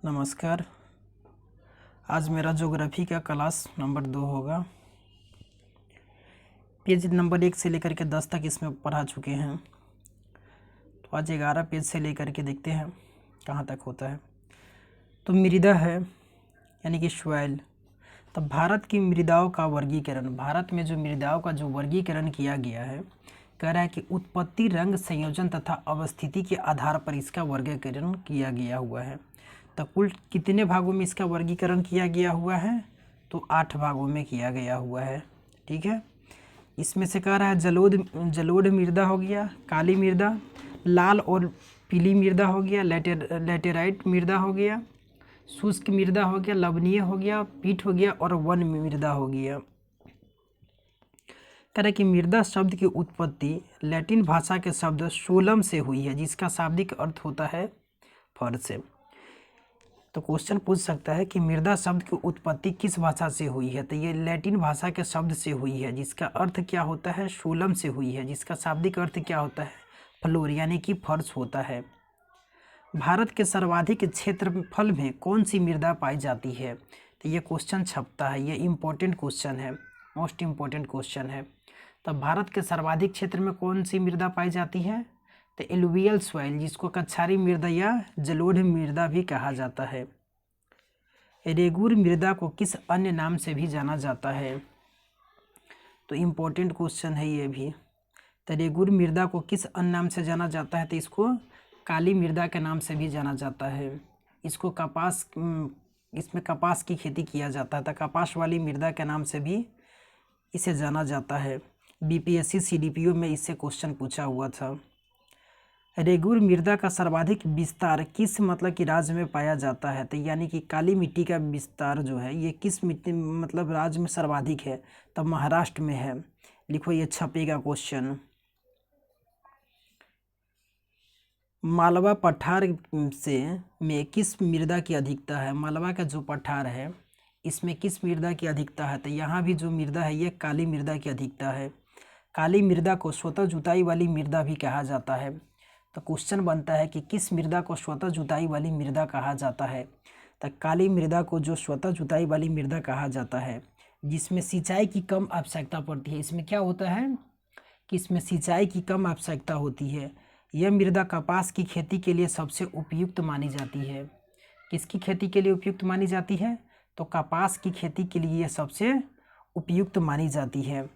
नमस्कार। आज मेरा ज्योग्राफी का क्लास नंबर 2 होगा। पेज नंबर 1 से लेकर के 10 तक इसमें पढ़ा चुके हैं। तो आज 11 पेज से लेकर के देखते हैं कहाँ तक होता है। तो मृदा है यानी कि सॉइल। तो भारत की मृदाओं का वर्गीकरण, भारत में जो मृदाओं का जो वर्गीकरण किया गया है, कह रहा है कि उत्पत्ति, रंग, संयोजन तथा अवस्थिति के आधार पर इसका वर्गीकरण किया गया हुआ है। तो कुल कितने भागों में इसका वर्गीकरण किया गया हुआ है? तो 8 भागों में किया गया हुआ है। ठीक है। इसमें से कह रहा है जलोढ़ मृदा हो गया, काली मृदा, लाल और पीली मृदा हो गया, लैटेराइट मृदा हो गया, शुष्क मृदा हो गया, लवणीय हो गया, पीठ हो गया और वन मृदा हो गया। कह रहा है कि मृदा शब्द की उत्पत्ति लैटिन भाषा के शब्द सोलम से हुई है, जिसका शाब्दिक अर्थ होता है फर से। तो क्वेश्चन पूछ सकता है कि मृदा शब्द की उत्पत्ति किस भाषा से हुई है? तो ये लैटिन भाषा के शब्द से हुई है, जिसका अर्थ क्या होता है? सोलम से हुई है, जिसका शाब्दिक अर्थ क्या होता है? फ्लोर यानी कि फर्श होता है। भारत के सर्वाधिक क्षेत्रफल में कौन सी मृदा पाई जाती है? तो ये क्वेश्चन छपता है, ये इम्पोर्टेंट क्वेश्चन है, मोस्ट इम्पोर्टेंट क्वेश्चन है। तो भारत के सर्वाधिक क्षेत्र में कौन सी मृदा पाई जाती है? तो एलुवियल सॉइल, जिसको कछारी मृदा या जलोढ़ मृदा भी कहा जाता है। रेगुर मृदा को किस अन्य नाम से भी जाना जाता है? तो इम्पोर्टेंट क्वेश्चन है ये भी। तो रेगुर मृदा को किस अन्य नाम से जाना जाता है? तो इसको काली मृदा के नाम से भी जाना जाता है। इसको इसमें कपास की खेती किया जाता है, तो कपास वाली मृदा के नाम से भी इसे जाना जाता है। बीपीएससी सीडीपीओ में इससे क्वेश्चन पूछा हुआ था। रेगुर मृदा का सर्वाधिक विस्तार किस कि राज्य में पाया जाता है? तो यानी कि काली मिट्टी का विस्तार जो है ये किस मिट्टी राज्य में सर्वाधिक है? तो महाराष्ट्र में है। लिखो, ये छपेगा क्वेश्चन। मालवा पठार में किस मृदा की अधिकता है? मालवा का जो पठार है इसमें किस मृदा की अधिकता है? तो यहाँ भी जो मृदा है ये काली मृदा की अधिकता है। काली मृदा को स्वतः जुताई वाली मृदा भी कहा जाता है। तो क्वेश्चन बनता है कि किस मृदा को स्वतः जुताई वाली मृदा कहा जाता है? तो काली मृदा को जो स्वतः जुताई वाली मृदा कहा जाता है, जिसमें सिंचाई की कम आवश्यकता पड़ती है। इसमें क्या होता है कि इसमें सिंचाई की कम आवश्यकता होती है। यह मृदा कपास की खेती के लिए सबसे उपयुक्त मानी जाती है। किसकी खेती के लिए उपयुक्त मानी जाती है? तो कपास की खेती के लिए यह सबसे उपयुक्त मानी जाती है।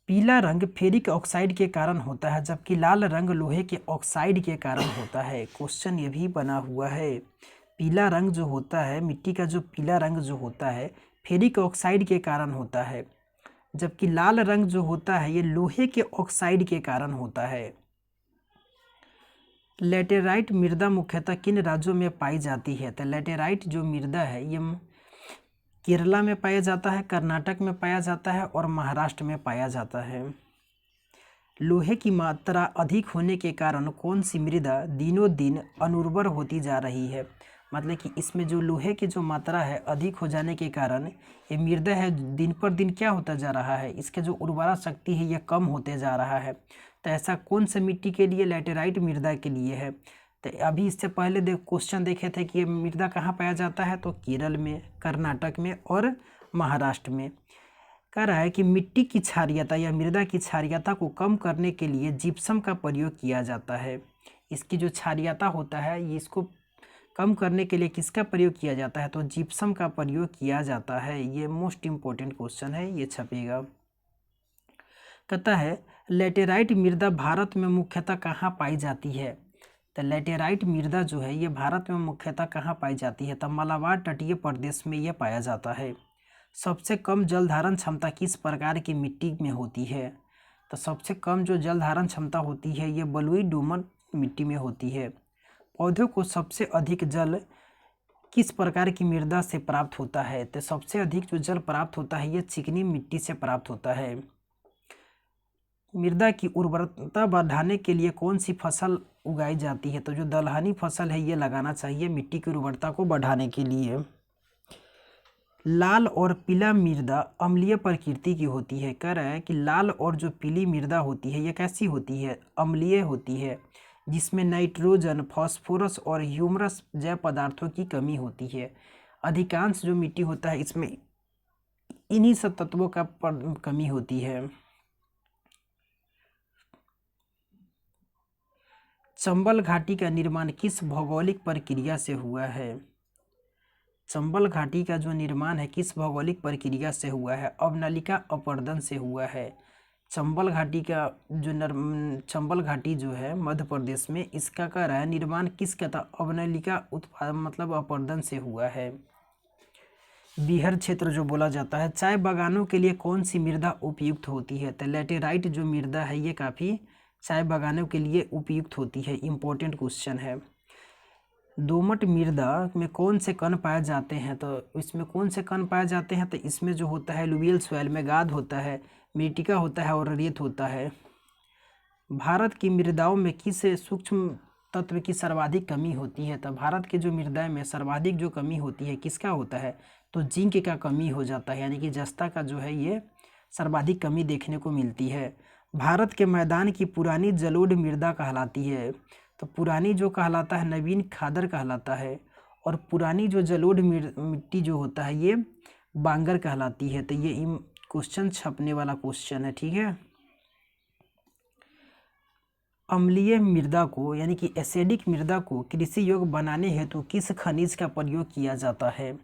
पीला रंग फेरिक ऑक्साइड के कारण होता है, जबकि लाल रंग लोहे के ऑक्साइड के कारण होता है। क्वेश्चन ये भी बना हुआ है। पीला रंग जो होता है, मिट्टी का जो पीला रंग जो होता है फेरिक ऑक्साइड के कारण होता है, जबकि लाल रंग जो होता है ये लोहे के ऑक्साइड के कारण होता है। लैटेराइट मृदा मुख्यतः किन राज्यों में पाई जाती है? तो लैटेराइट जो मृदा है ये केरला में पाया जाता है, कर्नाटक में पाया जाता है और महाराष्ट्र में पाया जाता है। लोहे की मात्रा अधिक होने के कारण कौन सी मृदा दिनों दिन अनुर्वर होती जा रही है? मतलब कि इसमें जो लोहे की जो मात्रा है अधिक हो जाने के कारण ये मृदा है दिन पर दिन क्या होता जा रहा है, इसके जो उर्वरा शक्ति है ये कम होते जा रहा है। तो ऐसा कौन सा मिट्टी के लिए? लैटेराइट मृदा के लिए है। तो अभी इससे पहले क्वेश्चन देखे थे कि ये मृदा कहाँ पाया जाता है? तो केरल में, कर्नाटक में और महाराष्ट्र में। कह रहा है कि मिट्टी की क्षारीयता या मृदा की क्षारीयता को कम करने के लिए जिप्सम का प्रयोग किया जाता है। इसकी जो क्षारीयता होता है ये इसको कम करने के लिए किसका प्रयोग किया जाता है? तो जिप्सम का प्रयोग किया जाता है। ये मोस्ट इम्पोर्टेंट क्वेश्चन है, ये छपेगा। कहता है लैटेराइट मृदा भारत में मुख्यतः कहाँ पाई जाती है? तो लैटेराइट मृदा जो है ये भारत में मुख्यतः कहाँ पाई जाती है? तो मलाबार तटीय प्रदेश में यह पाया जाता है। सबसे कम जल धारण क्षमता किस प्रकार की मिट्टी में होती है? तो सबसे कम जो जल धारण क्षमता होती है ये बलुई दोमट मिट्टी में होती है। पौधों को सबसे अधिक जल किस प्रकार की मृदा से प्राप्त होता है? तो सबसे अधिक जो जल प्राप्त होता है ये चिकनी मिट्टी से प्राप्त होता है। मृदा की उर्वरता बढ़ाने के लिए कौन सी फसल उगाई जाती है? तो जो दलहनी फसल है ये लगाना चाहिए मिट्टी की उर्वरता को बढ़ाने के लिए। लाल और पीला मृदा अम्लीय प्रकृति की होती है। कह रहा है कि लाल और जो पीली मृदा होती है ये कैसी होती है? अम्लीय होती है। जिसमें नाइट्रोजन, फास्फोरस और ह्यूमरस जैव पदार्थों की कमी होती है। अधिकांश जो मिट्टी होता है इसमें इन्हीं सब तत्वों का कमी होती है। चंबल घाटी का निर्माण किस भौगोलिक प्रक्रिया से हुआ है? चंबल घाटी का जो निर्माण है किस भौगोलिक प्रक्रिया से हुआ है? अवनलिका अपरदन से हुआ है। चंबल घाटी का चंबल घाटी जो है मध्य प्रदेश में, इसका कह रहा है निर्माण किसका था? अवनलिका उत्पादन मतलब अपरदन से हुआ है। बीहर क्षेत्र जो बोला जाता है, चाय बागानों के लिए कौन सी मृदा उपयुक्त होती है? तो लैटेराइट जो मृदा है ये काफ़ी चाय बागानों के लिए उपयुक्त होती है। इम्पोर्टेंट क्वेश्चन है। दोमट मृदा में कौन से कण पाए जाते हैं? तो इसमें कौन से कण पाए जाते हैं? तो इसमें जो होता है एलुवियल सॉइल में गाद होता है, मृत्तिका होता है और रेत होता है। भारत की मृदाओं में किस सूक्ष्म तत्व की सर्वाधिक कमी होती है? तो भारत के जो मृदा में सर्वाधिक जो कमी होती है किसका होता है? तो जिंक का कमी हो जाता है, यानी कि जस्ता का जो है ये सर्वाधिक कमी देखने को मिलती है। भारत के मैदान की पुरानी जलोढ़ मृदा कहलाती है। तो पुरानी जो कहलाता है नवीन खादर कहलाता है, और पुरानी जो जलोढ़ मिट्टी जो होता है ये बांगर कहलाती है। तो ये क्वेश्चन छपने वाला क्वेश्चन है, ठीक है। अम्लीय मृदा को यानी कि एसिडिक मृदा को कृषि योग्य बनाने हेतु किस खनिज का प्रयोग किया जाता है?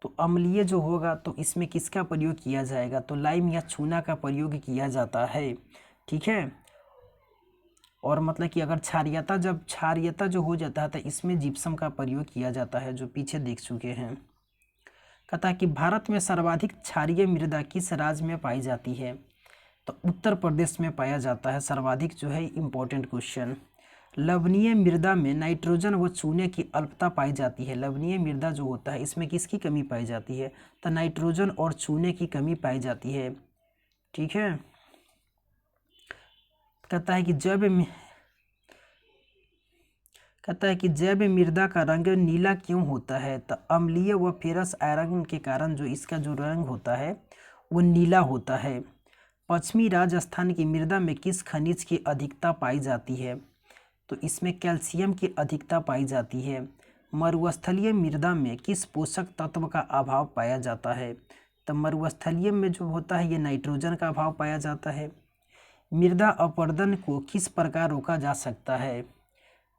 तो अम्लीय जो होगा तो इसमें किसका प्रयोग किया जाएगा? तो लाइम या चूना का प्रयोग किया जाता है, ठीक है। और मतलब कि अगर क्षारीयता जो हो जाता है तो इसमें जिप्सम का प्रयोग किया जाता है, जो पीछे देख चुके हैं। कहता है कि भारत में सर्वाधिक क्षारीय मृदा किस राज्य में पाई जाती है? तो उत्तर प्रदेश में पाया जाता है सर्वाधिक, जो है इम्पोर्टेंट क्वेश्चन। लवणीय मृदा में नाइट्रोजन व चूने की अल्पता पाई जाती है। लवणीय मृदा जो होता है इसमें किसकी कमी पाई जाती है? तो नाइट्रोजन और चूने की कमी पाई जाती है, ठीक है। कहता है कि जैव मृदा का रंग नीला क्यों होता है? तो अम्लीय व फेरस आयरन के कारण जो इसका जो रंग होता है वो नीला होता है। पश्चिमी राजस्थान की मृदा में किस खनिज की अधिकता पाई जाती है? तो इसमें कैल्शियम की अधिकता पाई जाती है। मरुस्थलीय मृदा में किस पोषक तत्व का अभाव पाया जाता है? तो मरुस्थलीय में जो होता है ये नाइट्रोजन का अभाव पाया जाता है। मृदा अपरदन को किस प्रकार रोका जा सकता है?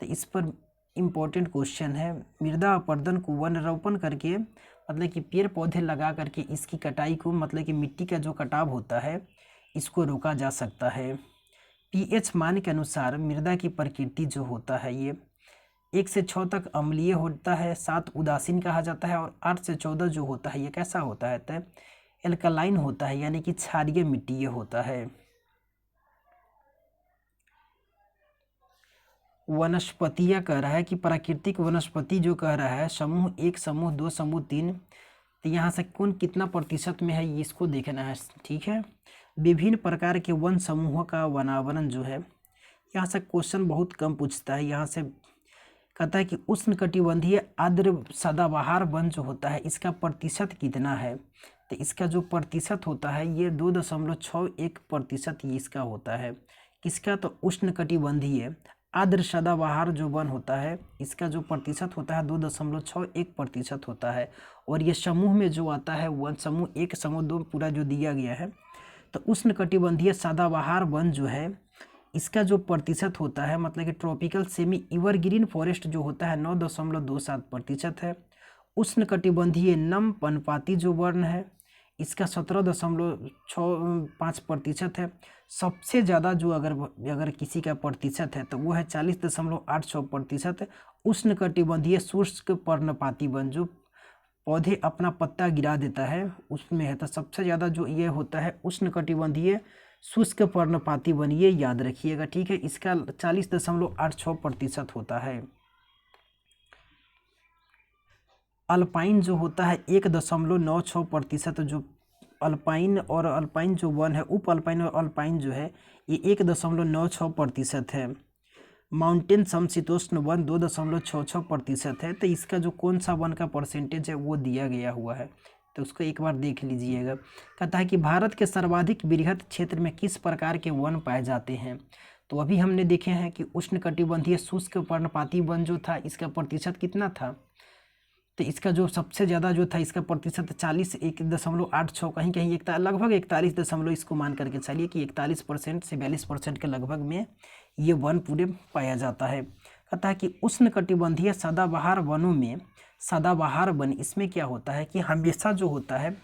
तो इस पर इम्पोर्टेंट क्वेश्चन है। मृदा अपरदन को वनरोपण करके मतलब कि पेड़ पौधे लगा करके इसकी कटाई को मतलब कि मिट्टी का जो कटाव होता है इसको रोका जा सकता है। पीएच मान के अनुसार मृदा की प्रकृति जो होता है ये 1 से 6 तक अम्लीय होता है, 7 उदासीन कहा जाता है, और 8 से 14 जो होता है ये कैसा होता है? तो एल्कलाइन होता है, यानी कि क्षारीय मिट्टी ये होता है। वनस्पतियाँ कह रहा है कि प्राकृतिक वनस्पति जो कह रहा है समूह 1, समूह 2, समूह 3, तो यहाँ से कौन कितना प्रतिशत में है इसको देखना है, ठीक है। विभिन्न प्रकार के वन समूहों का वनावरण जो है यहाँ से क्वेश्चन बहुत कम पूछता है। यहाँ से कहता है कि उष्णकटिबंधीय आर्द्र सदाबहार वन जो होता है इसका प्रतिशत कितना है? तो इसका जो प्रतिशत होता है ये 2.61% ये इसका होता है। किसका? तो उष्णकटिबंधीय आर्द्र सदाबहार जो वन होता है इसका जो प्रतिशत होता है 2.61% होता है। और ये समूह में जो आता है वन समूह 1, समूह 2 पूरा जो दिया गया है, तो उष्णकटिबंधीय सदाबहार वन जो है इसका जो प्रतिशत होता है मतलब कि ट्रॉपिकल सेमी एवरग्रीन फॉरेस्ट जो होता है 9.27% है। उष्णकटिबंधीय नम पर्णपाती जो वन है इसका 17.65% है। सबसे ज़्यादा जो अगर किसी का प्रतिशत है तो वो है 40.86%। उष्णकटिबंधीय शुष्क पर्णपाती वन जो पौधे अपना पत्ता गिरा देता है उसमें है, तो सबसे ज़्यादा जो ये होता है उष्णकटिबंधीय शुष्क पर्णपाती वन, ये याद रखिएगा, ठीक है। इसका 40.86% होता है। अल्पाइन जो होता है 1.96%, जो अल्पाइन जो वन है, उप अल्पाइन और अल्पाइन जो है ये 1.96% है। माउंटेन समशीतोष्ण वन 2.66% है। तो इसका जो कौन सा वन का परसेंटेज है वो दिया गया हुआ है, तो उसको एक बार देख लीजिएगा। कहता है कि भारत के सर्वाधिक बृहद क्षेत्र में किस प्रकार के वन पाए जाते हैं? तो अभी हमने देखे हैं कि उष्णकटिबंधीय शुष्क पर्णपाती वन जो था इसका प्रतिशत कितना था, तो इसका जो सबसे ज़्यादा जो था इसका प्रतिशत 41.86, कहीं कहीं लगभग 41 इसको मान करके चलिए कि 41% से 42% के लगभग में ये वन पूरे पाया जाता है। कहता है कि उष्णकटिबंधीय सदाबहार वनों में, सदाबहार वन इसमें क्या होता है कि हमेशा जो होता है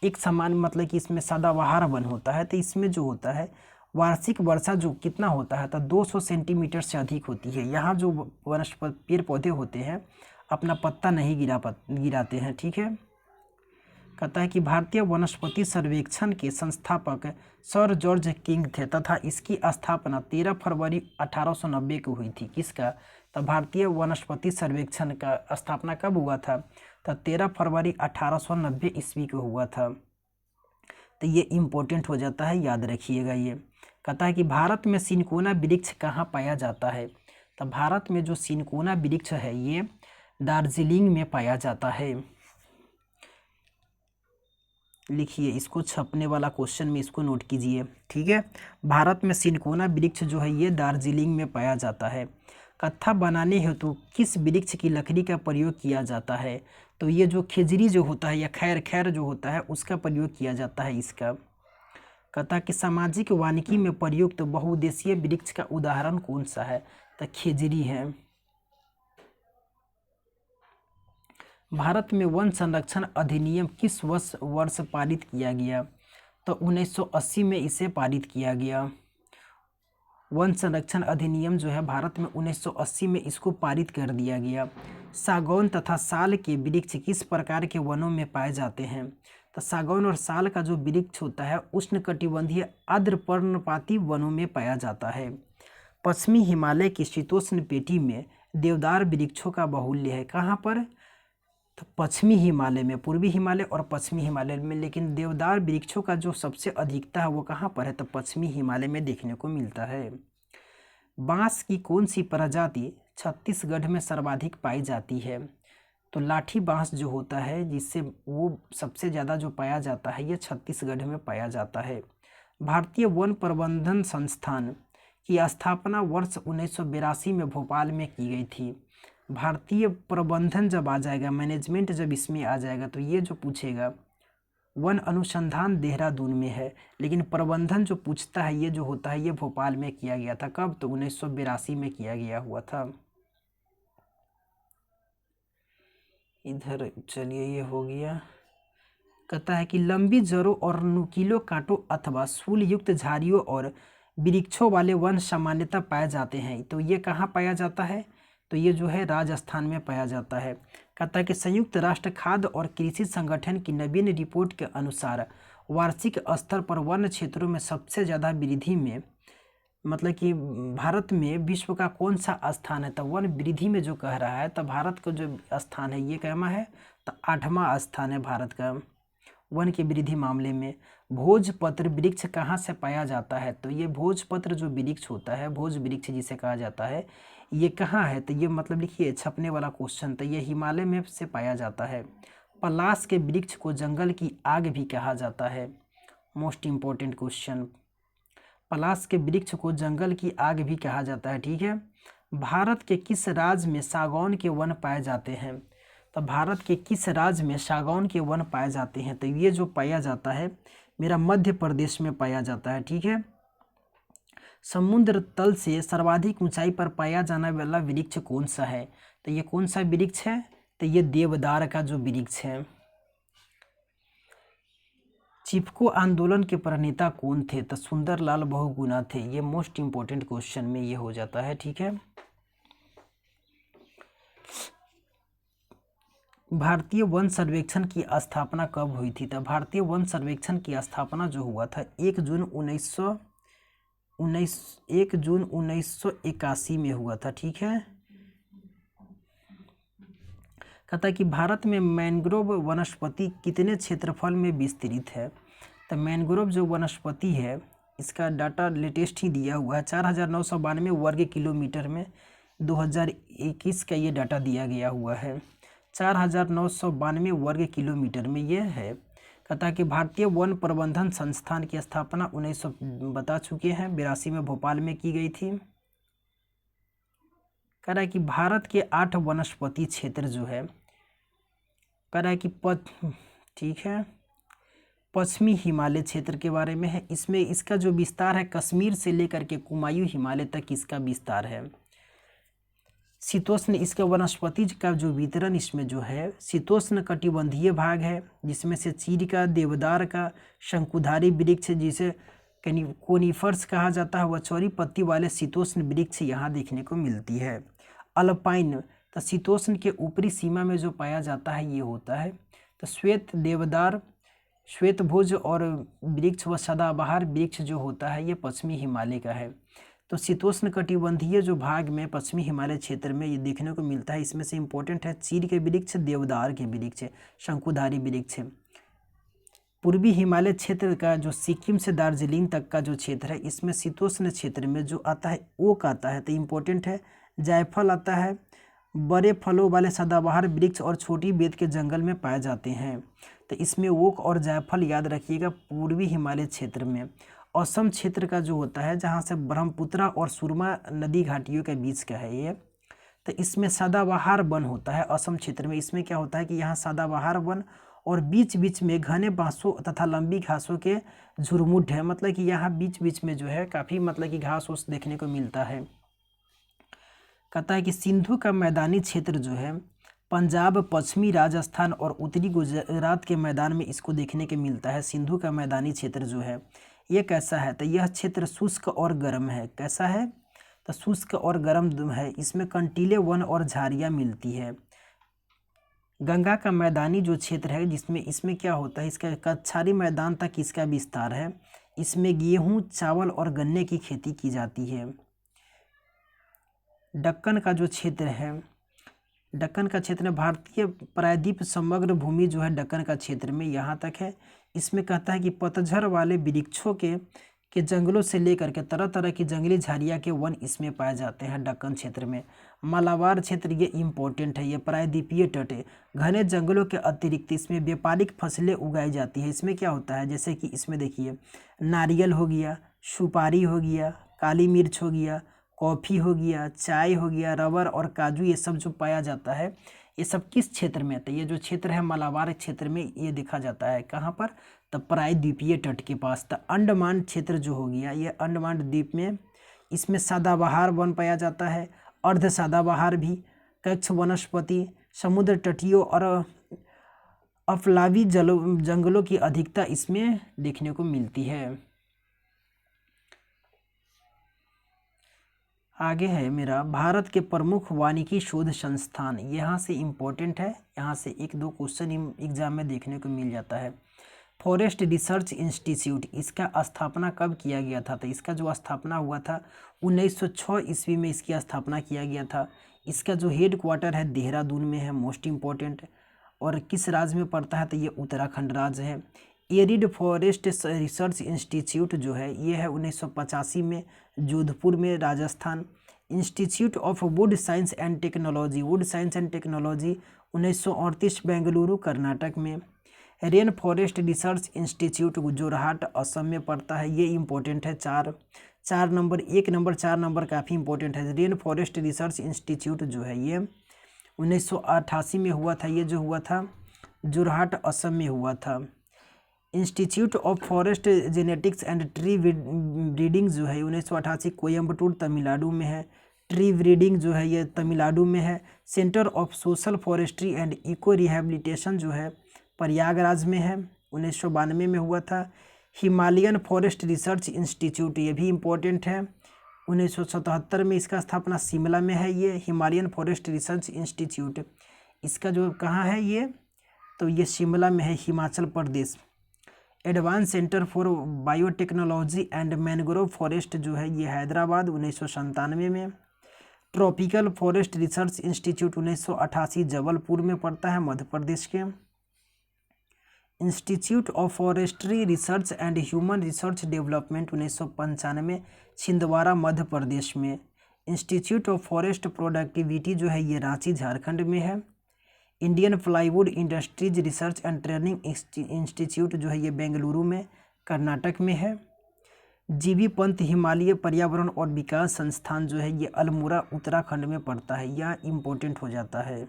एक समान, मतलब कि इसमें सदाबहार वन होता है तो इसमें जो होता है वार्षिक वर्षा जो कितना होता है तो 200 सेंटीमीटर से अधिक होती है। यहाँ जो वनस्पति पेड़ पौधे होते हैं अपना पत्ता नहीं गिराते हैं, ठीक है। कहता है कि भारतीय वनस्पति सर्वेक्षण के संस्थापक सर जॉर्ज किंग थे तथा इसकी स्थापना 13 फरवरी 1890 को हुई थी। किसका? तो भारतीय वनस्पति सर्वेक्षण का स्थापना कब हुआ था? तो 13 फरवरी 1890 ईस्वी को हुआ था। तो ये इम्पोर्टेंट हो जाता है, याद रखिएगा ये। कहता है कि भारत में सिनकोना वृक्ष कहाँ पाया जाता है? तो भारत में जो सिनकोना वृक्ष है ये दार्जिलिंग में पाया जाता है। लिखिए इसको, छपने वाला क्वेश्चन में इसको नोट कीजिए, ठीक है। भारत में सिनकोना वृक्ष जो है ये दार्जिलिंग में पाया जाता है। कत्था बनाने हेतु किस वृक्ष की लकड़ी का प्रयोग किया जाता है? तो ये जो खेजड़ी जो होता है या खैर जो होता है उसका प्रयोग किया जाता है इसका। कहता कि सामाजिक वानिकी में प्रयुक्त बहुउद्देशीय वृक्ष का उदाहरण कौन सा है? तो खेजड़ी है। भारत में वन संरक्षण अधिनियम किस वर्ष पारित किया गया? तो 1980 में इसे पारित किया गया। वन संरक्षण अधिनियम जो है भारत में 1980 में इसको पारित कर दिया गया। सागौन तथा साल के वृक्ष किस प्रकार के वनों में पाए जाते हैं? तो सागौन और साल का जो वृक्ष होता है उष्णकटिबंधीय आर्द्र पर्णपाती वनों में पाया जाता है। पश्चिमी हिमालय की शीतोष्ण पेटी में देवदार वृक्षों का बाहुल्य है। कहाँ पर? तो पश्चिमी हिमालय में, पूर्वी हिमालय और पश्चिमी हिमालय में। लेकिन देवदार वृक्षों का जो सबसे अधिकता है वो कहाँ पर है? तो पश्चिमी हिमालय में देखने को मिलता है। बांस की कौन सी प्रजाति छत्तीसगढ़ में सर्वाधिक पाई जाती है? तो लाठी बांस जो होता है जिससे वो सबसे ज़्यादा जो पाया जाता है ये छत्तीसगढ़ में पाया जाता है। भारतीय वन प्रबंधन संस्थान की स्थापना वर्ष 1982 में भोपाल में की गई थी। भारतीय प्रबंधन जब आ जाएगा, मैनेजमेंट जब इसमें आ जाएगा तो ये जो पूछेगा वन अनुसंधान देहरादून में है, लेकिन प्रबंधन जो पूछता है ये जो होता है ये भोपाल में किया गया था। कब? तो 1982 में किया गया हुआ था। इधर चलिए ये हो गया। कहता है कि लंबी जड़ों और नुकीले कांटों अथवा सूल युक्त झाड़ियों और वृक्षों वाले वन सामान्यतः पाए जाते हैं। तो ये कहाँ पाया जाता है? तो ये जो है राजस्थान में पाया जाता है। कहता है कि संयुक्त राष्ट्र खाद्य और कृषि संगठन की नवीन रिपोर्ट के अनुसार वार्षिक स्तर पर वन क्षेत्रों में सबसे ज़्यादा वृद्धि में, मतलब कि भारत में विश्व का कौन सा स्थान है? तो वन वृद्धि में जो कह रहा है तो भारत का जो स्थान है ये कहना है तो 8वां स्थान है भारत का वन की वृद्धि मामले में। भोजपत्र वृक्ष कहाँ से पाया जाता है? तो ये भोजपत्र जो वृक्ष होता है, भोज वृक्ष जिसे कहा जाता है, ये कहाँ है? तो ये मतलब लिखिए छपने वाला क्वेश्चन, तो ये हिमालय में से पाया जाता है। पलाश के वृक्ष को जंगल की आग भी कहा जाता है। मोस्ट इम्पोर्टेंट क्वेश्चन, पलाश के वृक्ष को जंगल की आग भी कहा जाता है, ठीक है। भारत के किस राज्य में सागौन के वन पाए जाते हैं? तो भारत के किस राज्य में सागौन के वन पाए जाते हैं? तो ये जो पाया जाता है मेरा मध्य प्रदेश में पाया जाता है, ठीक है। समुद्र तल से सर्वाधिक ऊंचाई पर पाया जाने वाला वृक्ष कौन सा है? तो ये कौन सा वृक्ष है? तो ये देवदार का जो वृक्ष है। चिपको आंदोलन के प्रणेता कौन थे? तो सुंदरलाल बहुगुणा थे। ये मोस्ट इंपोर्टेंट क्वेश्चन में ये हो जाता है, ठीक है। भारतीय वन सर्वेक्षण की स्थापना कब हुई थी? तो भारतीय वन सर्वेक्षण की स्थापना जो हुआ था 1 जून 1981 में हुआ था, ठीक है। कहता है कि भारत में मैंग्रोव वनस्पति कितने क्षेत्रफल में विस्तृत है? तो मैंग्रोव जो वनस्पति है इसका डाटा लेटेस्ट ही दिया हुआ है 4992 वर्ग किलोमीटर में 2021 का ये डाटा दिया गया हुआ है। 4992 वर्ग किलोमीटर में ये है। कहता है कि भारतीय वन प्रबंधन संस्थान की स्थापना 1900 बता चुके हैं, 82 में भोपाल में की गई थी। कह रहा है कि भारत के 8 वनस्पति क्षेत्र जो है, कह रहा है कि ठीक है, पश्चिमी हिमालय क्षेत्र के बारे में है। इसमें इसका जो विस्तार है कश्मीर से लेकर के कुमायूं हिमालय तक इसका विस्तार है। शीतोष्ण इसके वनस्पति का जो वितरण इसमें जो है शीतोष्ण कटिबंधीय भाग है, जिसमें से चीड़ का, देवदार का, शंकुधारी वृक्ष जिसे कोनिफर्स कहा जाता है, वह चौड़ी पत्ती वाले शीतोष्ण वृक्ष यहाँ देखने को मिलती है। अल्पाइन तो शीतोष्ण के ऊपरी सीमा में जो पाया जाता है ये होता है। तो श्वेत देवदार, श्वेतभुज और वृक्ष व सदाबहार वृक्ष जो होता है ये पश्चिमी हिमालय का है। तो शीतोष्ण कटिबंधीय जो भाग में पश्चिमी हिमालय क्षेत्र में ये देखने को मिलता है, इसमें से इम्पोर्टेंट है चीड़ के वृक्ष, देवदार के वृक्ष, शंकुधारी वृक्ष। पूर्वी हिमालय क्षेत्र का जो सिक्किम से दार्जिलिंग तक का जो क्षेत्र है, इसमें शीतोष्ण क्षेत्र में जो आता है ओक आता है, तो इम्पोर्टेंट है। जायफल आता है, बड़े फलों वाले सदाबहार वृक्ष और छोटी बेत के जंगल में पाए जाते हैं। तो इसमें ओक और जायफल याद रखिएगा। पूर्वी हिमालय क्षेत्र में असम क्षेत्र का जो होता है, जहाँ से ब्रह्मपुत्रा और सुरमा नदी घाटियों के बीच का है ये, तो इसमें सदाबहार वन होता है असम क्षेत्र में। इसमें क्या होता है कि यहाँ सदाबहार वन और बीच बीच में घने बांसों तथा लंबी घासों के झुरमुट है, मतलब कि यहाँ बीच बीच में जो है काफ़ी मतलब कि घास उस देखने को मिलता है। कहता है कि सिंधु का मैदानी क्षेत्र जो है पंजाब, पश्चिमी राजस्थान और उत्तरी गुजरात के मैदान में इसको देखने के मिलता है। सिंधु का मैदानी क्षेत्र जो है ये कैसा है, तो यह क्षेत्र शुष्क और गर्म है। कैसा है, तो शुष्क और गर्म है। इसमें कंटीले वन और झाड़ियाँ मिलती है। गंगा का मैदानी जो क्षेत्र है जिसमें इसमें क्या होता है, इसका कच्छारी मैदान तक इसका विस्तार है। इसमें गेहूँ, चावल और गन्ने की खेती की जाती है। दक्कन का जो क्षेत्र है, दक्कन का क्षेत्र भारतीय प्रायद्वीप समग्र भूमि जो है दक्कन का क्षेत्र में यहाँ तक है। इसमें कहता है कि पतझड़ वाले वृक्षों के जंगलों से लेकर के तरह तरह की जंगली झाड़ियाँ के वन इसमें पाए जाते हैं दक्कन क्षेत्र में। मालाबार क्षेत्र ये इम्पोर्टेंट है, ये प्रायद्वीपीय तट है। घने जंगलों के अतिरिक्त इसमें व्यापारिक फसलें उगाई जाती है। इसमें क्या होता है, जैसे कि इसमें देखिए नारियल हो गया, सुपारी हो गया, काली मिर्च हो गया, कॉफ़ी हो गया, चाय हो गया, रबर और काजू, ये सब जो पाया जाता है ये सब किस क्षेत्र में आता है, ये जो क्षेत्र है मालाबार क्षेत्र में ये देखा जाता है। कहाँ पर, तब प्रायद्वीपीय तट के पास। तो अंडमान क्षेत्र जो हो गया ये अंडमान द्वीप में, इसमें सदाबहार वन पाया जाता है, अर्ध सदाबहार भी, कक्ष वनस्पति, समुद्र तटीयों और अफलावी जंगलों की अधिकता इसमें देखने को मिलती है। आगे है मेरा भारत के प्रमुख वानिकी शोध संस्थान। यहाँ से इम्पोर्टेंट है, यहाँ से 1-2 क्वेश्चन एग्जाम में देखने को मिल जाता है। फॉरेस्ट रिसर्च इंस्टीट्यूट, इसका स्थापना कब किया गया था, तो इसका जो स्थापना हुआ था 1906 ईस्वी में इसकी स्थापना किया गया था। इसका जो हेड क्वार्टर है देहरादून में है, मोस्ट इम्पोर्टेंट। और किस राज्य में पड़ता है, तो ये उत्तराखंड राज्य है। एरिड फॉरेस्ट रिसर्च इंस्टीट्यूट जो है ये है 1985 में जोधपुर में, Rajasthan. Institute of wood science and technology, wood science and technology 1938 Bengaluru Karnataka में। Rain forest research institute Jorhat Assam में पड़ता है। ये इम्पोर्टेंट है। 4 नंबर 1 नंबर 4 नंबर काफ़ी इंपॉर्टेंट है। रेन फॉरेस्ट रिसर्च इंस्टीट्यूट जो है ये 1988 में हुआ था। ये जो हुआ था जोरहाट असम में हुआ था। Institute of forest genetics and tree breeding जो है 1988 कोयम्बटूर तमिलनाडु में है। ट्री ब्रीडिंग जो है ये तमिलनाडु में है। Centre of social forestry and eco rehabilitation जो है प्रयागराज में है, 1992 में हुआ था। हिमालयन फॉरेस्ट रिसर्च इंस्टीट्यूट, ये भी इम्पोर्टेंट है, 1977 में इसका स्थापना शिमला में है। ये हिमालयन फॉरेस्ट रिसर्च इंस्टीट्यूट, इसका जो कहाँ है ये, तो ये शिमला में है, Himachal Pradesh. Advance centre for biotechnology and mangrove forest जो है ये हैदराबाद 1997 में। Tropical forest research institute 1988 Jabalpur में पड़ता है, मध्य प्रदेश के। Institute of forestry research and human research development 1995 Chhindwara Madhya Pradesh में। इंस्टीट्यूट ऑफ फॉरेस्ट प्रोडक्टिविटी जो है ये रांची झारखंड में है। Indian plywood industries research and training institute जो है ये बेंगलुरु में कर्नाटक में है। जीबी पंत हिमालय पर्यावरण और विकास संस्थान जो है ये अल्मोड़ा उत्तराखंड में पड़ता है, यह इम्पोर्टेंट हो जाता है।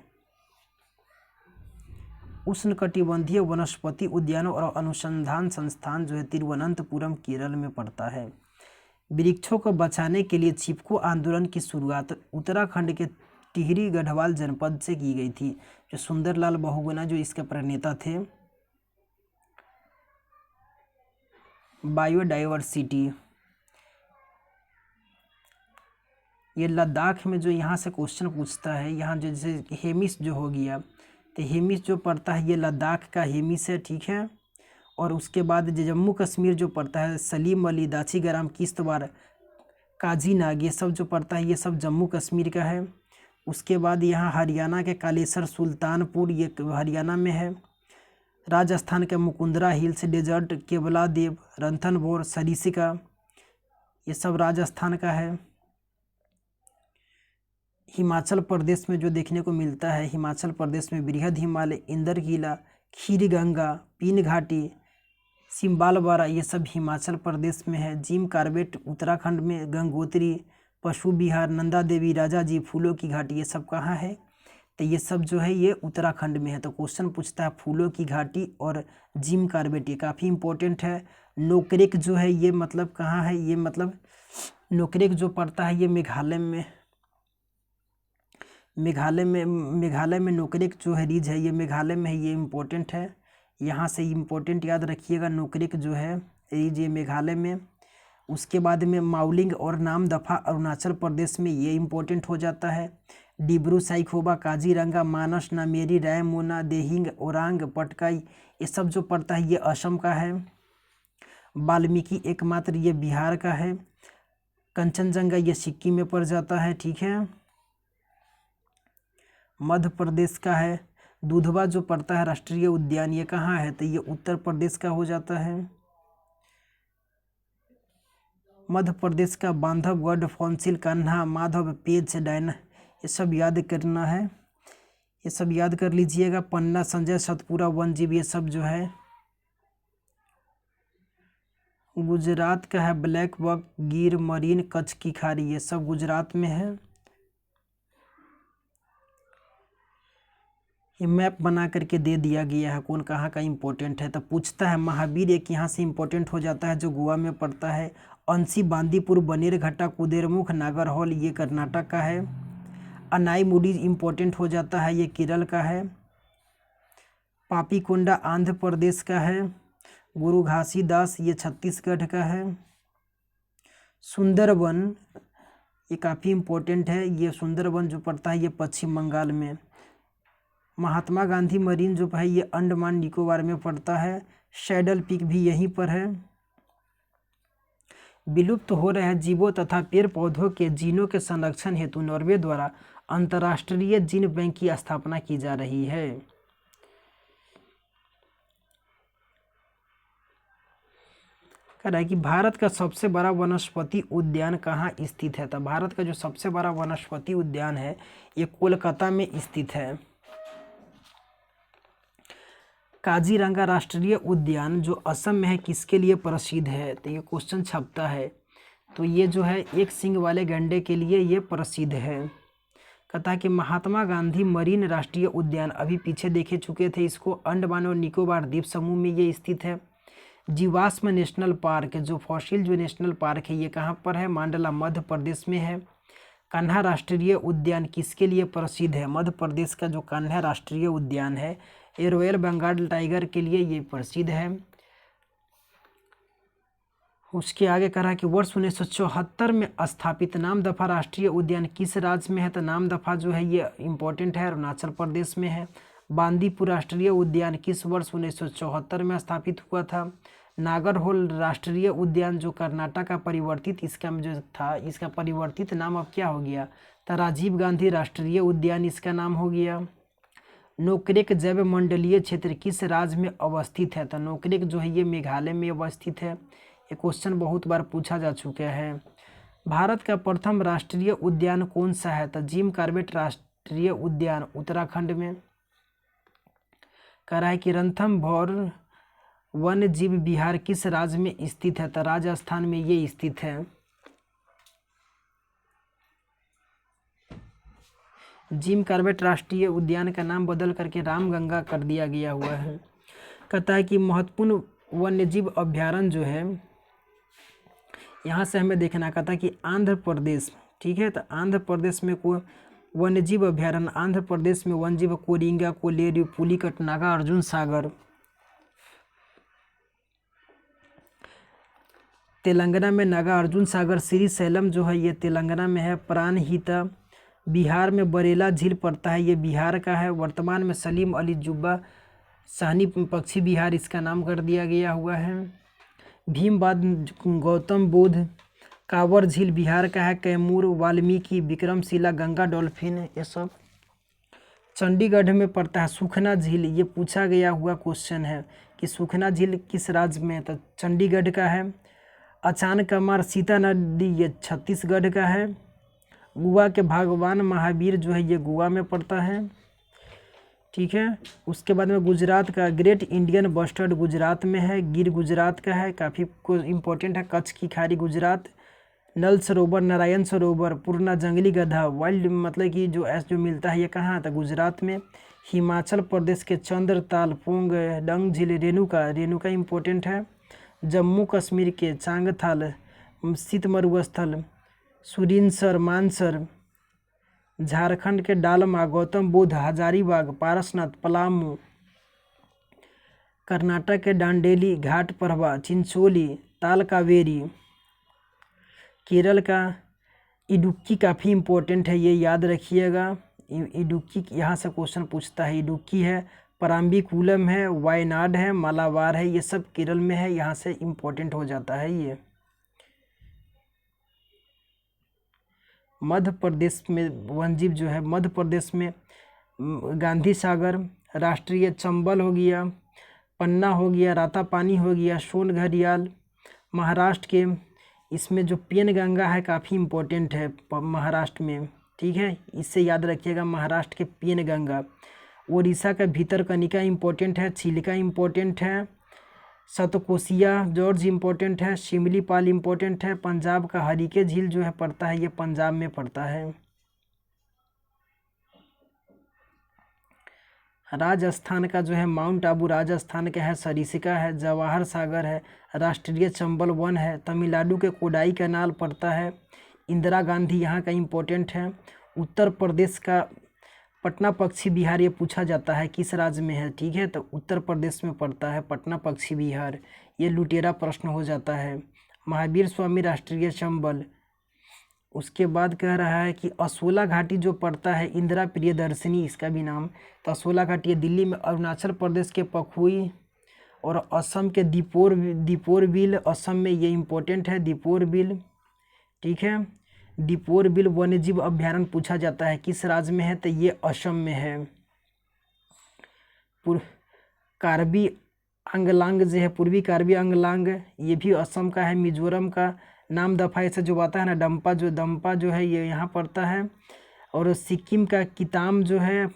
उष्णकटिबंधीय वनस्पति उद्यानों और अनुसंधान संस्थान जो है तिरुवनंतपुरम केरल में पड़ता है। वृक्षों को बचाने के लिए चिपको आंदोलन की शुरुआत उत्तराखंड के टिहरी गढ़वाल जनपद से की गई थी। जो सुंदरलाल बहुगुणा जो इसके प्रणेता थे। बायोडाइवर्सिटी, ये लद्दाख में जो यहाँ से क्वेश्चन पूछता है, यहाँ जो जैसे हेमिस जो हो गया, तो हेमिस जो पड़ता है ये लद्दाख का हेमिस है, ठीक है। और उसके बाद जो जम्मू कश्मीर जो पड़ता है सलीम अली, दाचीगराम, किश्तवाड़, काजीनाग, ये सब जो पड़ता है ये सब जम्मू कश्मीर का है। उसके बाद यहाँ हरियाणा के कालेसर सुल्तानपुर ये हरियाणा में है। राजस्थान के मुकुंदरा हिल्स डेजर्ट, केवलादेव, रणथंभौर, सरिस्का, ये सब राजस्थान का है। हिमाचल प्रदेश में जो देखने को मिलता है, हिमाचल प्रदेश में बृहद हिमालय, इंद्रकीला, खीरगंगा, पीन घाटी, सिम्बालवारा, ये सब हिमाचल प्रदेश में है। जिम कार्बेट उत्तराखंड में, गंगोत्री, पशु विहार, नंदा देवी, राजा जी, फूलों की घाटी, ये सब कहाँ है, तो ये सब जो है ये उत्तराखंड में है। तो क्वेश्चन पूछता है फूलों की घाटी और जिम कार्बेट, ये काफ़ी इंपॉर्टेंट है। नोकरेक जो है ये मतलब कहाँ है, ये मतलब नोकरेक जो पड़ता है ये मेघालय में नोकरेक जो है रीज है ये मेघालय में है, ये इम्पोर्टेंट है। यहाँ से इम्पोर्टेंट याद रखिएगा, नोकरेक जो है रीज ये मेघालय में। उसके बाद में माउलिंग और नामदफा अरुणाचल प्रदेश में, ये इम्पोर्टेंट हो जाता है। डिब्रू साइखोवा, काजीरंगा, मानस, नामेरी, रायमोना, देहिंग, ओरांग, पटकाई, ये सब जो पड़ता है ये असम का है। वाल्मीकि एकमात्र ये बिहार का है। कंचनजंगा ये सिक्किम में पड़ जाता है, ठीक है, मध्य प्रदेश का है। दुधवा जो पड़ता है राष्ट्रीय उद्यान, ये कहाँ है, तो ये उत्तर प्रदेश का हो जाता है। मध्य प्रदेश का बांधवगढ़, फॉन्सिल, कान्हा, माधव, पेंच, डायना, ये सब याद करना है, ये सब याद कर लीजिएगा। पन्ना, संजय, सतपुरा, वनजीव, ये सब जो है गुजरात का है। ब्लैक बक, गिर, मरीन, कच्छ की खाड़ी, ये सब गुजरात में है। ये मैप बना करके दे दिया गया है कौन कहाँ का इम्पोर्टेंट है। तो पूछता है महावीर एक यहाँ से इम्पोर्टेंट हो जाता है जो गोवा में पड़ता है। अंशी, बांदीपुर, बनेरघट्टा, कुदेरमुख, नागरहोल, ये कर्नाटक का है। अनाईमुडी इम्पोर्टेंट हो जाता है, ये केरल का है। पापीकोंडा आंध्र प्रदेश का है। गुरु घासीदास ये छत्तीसगढ़ का है। सुंदरवन ये काफ़ी इम्पोर्टेंट है, ये सुंदरवन जो पड़ता है ये पश्चिम बंगाल में। महात्मा गांधी मरीन जो है ये अंडमान निकोबार में पड़ता है। शैडल पीक भी यहीं पर है। विलुप्त हो रहे जीवों तथा पेड़ पौधों के जीनों के संरक्षण हेतु नॉर्वे द्वारा अंतर्राष्ट्रीय जीन बैंक की स्थापना की जा रही है। कह रहा है कि भारत का सबसे बड़ा वनस्पति उद्यान कहाँ स्थित है, तो भारत का जो सबसे बड़ा वनस्पति उद्यान है ये कोलकाता में स्थित है। काजीरंगा राष्ट्रीय उद्यान जो असम में है किसके लिए प्रसिद्ध है, तो ये क्वेश्चन छपता है। तो ये जो है एक सींग वाले गैंडे के लिए ये प्रसिद्ध है। कहता है कि महात्मा गांधी मरीन राष्ट्रीय उद्यान अभी पीछे देखे चुके थे इसको, अंडमान और निकोबार द्वीप समूह में ये स्थित है। जीवाश्म नेशनल पार्क जो फॉसिल जो नेशनल पार्क है ये कहाँ पर है, मांडला मध्य प्रदेश में है। कान्हा राष्ट्रीय उद्यान किसके लिए प्रसिद्ध है, मध्य प्रदेश का जो कान्हा राष्ट्रीय उद्यान है ये रॉयल बंगाल टाइगर के लिए ये प्रसिद्ध है। उसके आगे कह रहा है कि वर्ष 1974 में स्थापित नामदफा राष्ट्रीय उद्यान किस राज्य में है, तो नामदफा जो है ये इम्पोर्टेंट है, अरुणाचल प्रदेश में है। बांदीपुर राष्ट्रीय उद्यान किस वर्ष 1974 में स्थापित हुआ था। नागरहोल राष्ट्रीय उद्यान जो कर्नाटक का परिवर्तित इसका जो था इसका परिवर्तित नाम अब क्या हो गया, तो राजीव गांधी राष्ट्रीय उद्यान इसका नाम हो गया। नोकरेक जैव मंडलीय क्षेत्र किस राज्य में अवस्थित है, तो नोकरेक जो है ये मेघालय में अवस्थित है। ये क्वेश्चन बहुत बार पूछा जा चुका है। भारत का प्रथम राष्ट्रीय उद्यान कौन सा है, तो जिम कार्बेट राष्ट्रीय उद्यान उत्तराखंड में। कह रहा है कि रणथंभौर वन्य जीव विहार किस राज्य में स्थित है? तो राजस्थान में ये स्थित है। जिम कॉर्बेट राष्ट्रीय उद्यान का नाम बदल करके रामगंगा कर दिया गया हुआ है। कहता है कि महत्वपूर्ण वन्यजीव अभ्यारण्य जो है, यहाँ से हमें देखना, कहता है कि आंध्र प्रदेश, ठीक है, तो आंध्र प्रदेश में कोई वन्यजीव अभ्यारण्य, आंध्र प्रदेश में वन्यजीव कोरिंगा, कोलेरू, पुलिकट, नागा अर्जुन सागर। तेलंगाना में नागा अर्जुन सागर, श्रीशैलम जो है ये तेलंगाना में है। प्राणहिता बिहार में बरेला झील पड़ता है, ये बिहार का है। वर्तमान में सलीम अली जुब्बा साहनी पक्षी विहार इसका नाम कर दिया गया हुआ है। भीमबाद गौतम बुद्ध कांवर झील बिहार का है। कैमूर वाल्मीकि विक्रमशिला गंगा डॉल्फिन ये सब चंडीगढ़ में पड़ता है। सुखना झील ये पूछा गया हुआ क्वेश्चन है कि सुखना झील किस राज्य में है, तो चंडीगढ़ का है। अचानकमार सीता नदी ये छत्तीसगढ़ का है। गोवा के भगवान महावीर जो है ये गोवा में पड़ता है, ठीक है। उसके बाद में गुजरात का ग्रेट इंडियन बस्टर्ड गुजरात में है। गिर गुजरात का है, काफ़ी इम्पोर्टेंट है। कच्छ की खाड़ी गुजरात। नल सरोवर नारायण सरोवर पूर्णा जंगली गधा वाइल्ड मतलब कि जो मिलता है ये कहाँ था? गुजरात में। हिमाचल प्रदेश के चंद्रताल पोंग डंग झील रेणुका इम्पोर्टेंट है। जम्मू कश्मीर के चांगथाल शीत मरुस्थल सुरिनसर मानसर। झारखंड के डालमा गौतम बुद्ध हजारीबाग पारसनाथ पलामू। कर्नाटक के डांडेली घाट परवा चिंचोली ताल कावेरी। केरल का इडुक्की काफ़ी इम्पोर्टेंट है, ये याद रखिएगा। इडुक्की यहाँ से क्वेश्चन पूछता है। इडुक्की है, पराम्बिकुलम है, वायनाड है, मालाबार है, ये सब केरल में है, यहाँ से इम्पोर्टेंट हो जाता है ये। मध्य प्रदेश में वन्यजीव जो है, मध्य प्रदेश में गांधी सागर राष्ट्रीय, चंबल हो गया, पन्ना हो गया, रातापानी हो गया, सोन घड़ियाल। महाराष्ट्र के इसमें जो पेनगंगा है काफ़ी इम्पोर्टेंट है महाराष्ट्र में, ठीक है, इससे याद रखिएगा महाराष्ट्र के पेनगंगा। उड़ीसा का भीतरकनिका इम्पोर्टेंट है। चिलिका इम्पोर्टेंट है। सतकोसिया जॉर्ज इम्पोर्टेंट है। शिमलीपाल इम्पोर्टेंट है। पंजाब का हरीके झील जो है पड़ता है, ये पंजाब में पड़ता है। राजस्थान का जो है माउंट आबू राजस्थान का है। सरिस्का है। जवाहर सागर है। राष्ट्रीय चंबल वन है। तमिलनाडु के कोडाई कैनाल पड़ता है। इंदिरा गांधी यहाँ का इम्पोर्टेंट है। उत्तर प्रदेश का पटना पक्षी विहार ये पूछा जाता है किस राज्य में है, ठीक है, तो उत्तर प्रदेश में पड़ता है पटना पक्षी विहार। ये लुटेरा प्रश्न हो जाता है। महावीर स्वामी राष्ट्रीय चंबल। उसके बाद कह रहा है कि असोला घाटी जो पड़ता है, इंदिरा प्रियदर्शनी इसका भी नाम, तो असोला घाटी दिल्ली में। अरुणाचल प्रदेश के पखुई और असम के दीपोर बिल असम में, ये इम्पोर्टेंट है दीपोर बिल, ठीक है। दीपोर बिल वन्यजीव अभ्यारण्य पूछा जाता है किस राज्य में है, तो ये असम में है। कार्बी आंगलांग जो है, पूर्वी कार्बी आंगलांग, ये भी असम का है। मिजोरम का नाम दफा ऐसा जो आता है ना, दम्पा जो है ये यहाँ पड़ता है। और सिक्किम का किताम जो है,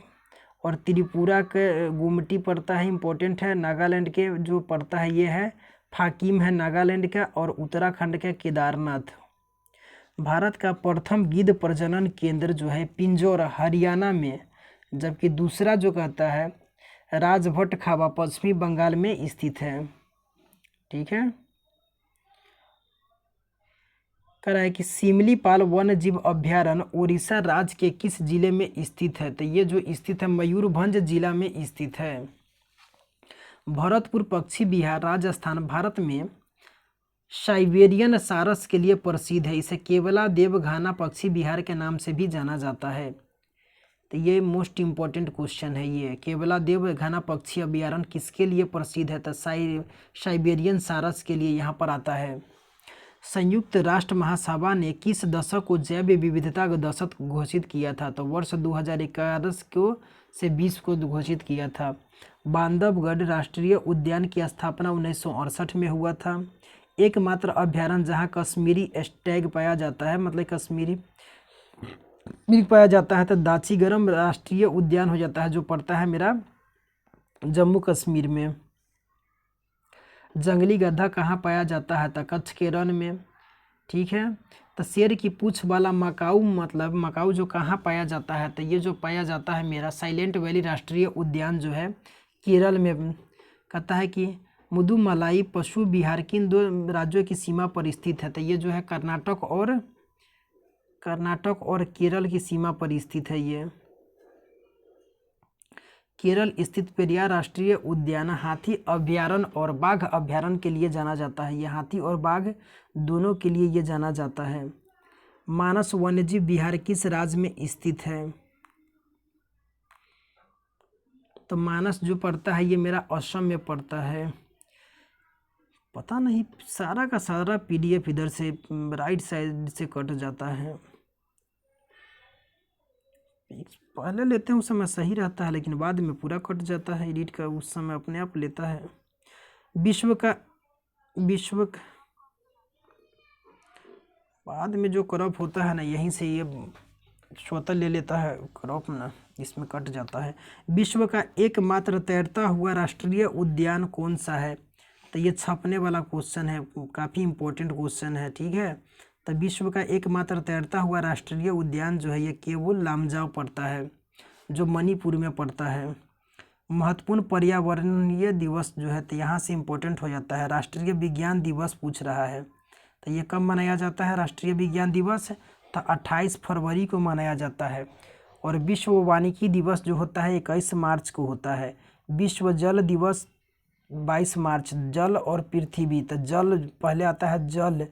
और त्रिपुरा के गुमटी पड़ता है, इम्पोर्टेंट है। नागालैंड के जो पड़ता है ये है फाकिम है नागालैंड का। और उत्तराखंड का केदारनाथ। भारत का प्रथम गिद्ध प्रजनन केंद्र जो है पिंजौर हरियाणा में, जबकि दूसरा जो कहता है राजभट खावा पश्चिमी बंगाल में स्थित है, ठीक है। कह रहा है कि सिमलीपाल वन्य जीव अभ्यारण्य उड़ीसा राज्य के किस जिले में स्थित है, तो ये जो स्थित है मयूरभंज जिला में स्थित है। भरतपुर पक्षी विहार राजस्थान भारत में साइबेरियन सारस के लिए प्रसिद्ध है। इसे केवला देवघाना पक्षी विहार के नाम से भी जाना जाता है। तो ये मोस्ट इम्पॉर्टेंट क्वेश्चन है। ये केवला देवघाना पक्षी अभ्यारण्य किसके लिए प्रसिद्ध है, तो साइबेरियन सारस के लिए यहाँ पर आता है। संयुक्त राष्ट्र महासभा ने किस दशक को जैव विविधता का दशक घोषित किया था, तो वर्ष 2011 को से 20 को घोषित किया था। बांधवगढ़ राष्ट्रीय उद्यान की स्थापना 1968 में हुआ था। एकमात्र अभ्यारण्य जहाँ कश्मीरी स्टैग पाया जाता है, मतलब कश्मीरी मिर्ग पाया जाता है, तो दाचीगरम राष्ट्रीय उद्यान हो जाता है, जो पड़ता है मेरा जम्मू कश्मीर में। जंगली गधा कहाँ पाया जाता है? तो कच्छ के रण में। ठीक है। तो शेर की पूंछ वाला मकाऊ, मतलब मकाऊ जो कहाँ पाया जाता है? तो ये जो पाया जाता है मेरा साइलेंट वैली राष्ट्रीय उद्यान जो है केरल में। कहता है कि मुदुमलाई पशु बिहार किन दो राज्यों की सीमा पर स्थित है? तो ये जो है कर्नाटक और केरल की सीमा पर स्थित है। ये केरल स्थित पेरियार राष्ट्रीय उद्यान हाथी अभयारण्य और बाघ अभयारण्य के लिए जाना जाता है। ये हाथी और बाघ दोनों के लिए ये जाना जाता है। मानस वन्यजीव विहार किस राज्य में स्थित है? तो मानस जो पड़ता है ये मेरा असम में पड़ता है। पता नहीं, सारा का सारा पीडीएफ इधर से राइट साइड से कट जाता है। पहले लेते हैं उस समय सही रहता है, लेकिन बाद में पूरा कट जाता है। एडिट का उस समय अपने आप लेता है। विश्व बाद में जो क्रॉप होता है ना, यहीं से ये स्वतः ले लेता है क्रॉप ना, इसमें कट जाता है। विश्व का एकमात्र तैरता हुआ राष्ट्रीय उद्यान कौन सा है? तो ये छपने वाला क्वेश्चन है, काफ़ी इंपॉर्टेंट क्वेश्चन है। ठीक है। तो विश्व का एकमात्र तैरता हुआ राष्ट्रीय उद्यान जो है ये केवल लामजाओ पड़ता है, जो मणिपुर में पड़ता है। महत्वपूर्ण पर्यावरणीय दिवस जो है तो यहाँ से इम्पोर्टेंट हो जाता है। राष्ट्रीय विज्ञान दिवस पूछ रहा है, तो ये कब मनाया जाता है? राष्ट्रीय विज्ञान दिवस तो 28 फरवरी को मनाया जाता है। और विश्व वानिकी दिवस जो होता है 21 मार्च को होता है। विश्व जल दिवस 22 मार्च। जल और पृथ्वी, तो जल पहले आता है जल,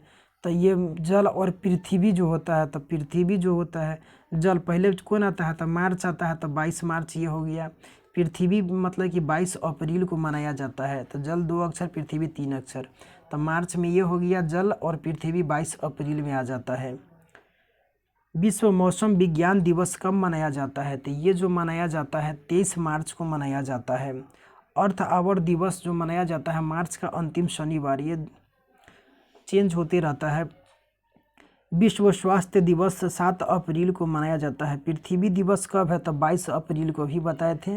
तो ये जल और पृथ्वी जो होता है, तो पृथ्वी जो होता है जल पहले कौन आता है? तो मार्च आता है, तो 22 मार्च ये हो गया। पृथ्वी मतलब कि 22 अप्रैल को मनाया जाता है। तो जल 2 अक्षर, पृथ्वी 3 अक्षर, तो मार्च में ये हो गया जल, और पृथ्वी 22 अप्रैल में आ जाता है। विश्व मौसम विज्ञान दिवस कब मनाया जाता है? तो ये जो मनाया जाता है 23 मार्च को मनाया जाता है। अर्थ आवर दिवस जो मनाया जाता है मार्च का अंतिम शनिवार, ये चेंज होते रहता है। विश्व स्वास्थ्य दिवस 7 अप्रैल को मनाया जाता है। पृथ्वी दिवस कब है? तो 22 अप्रैल को भी बताए थे,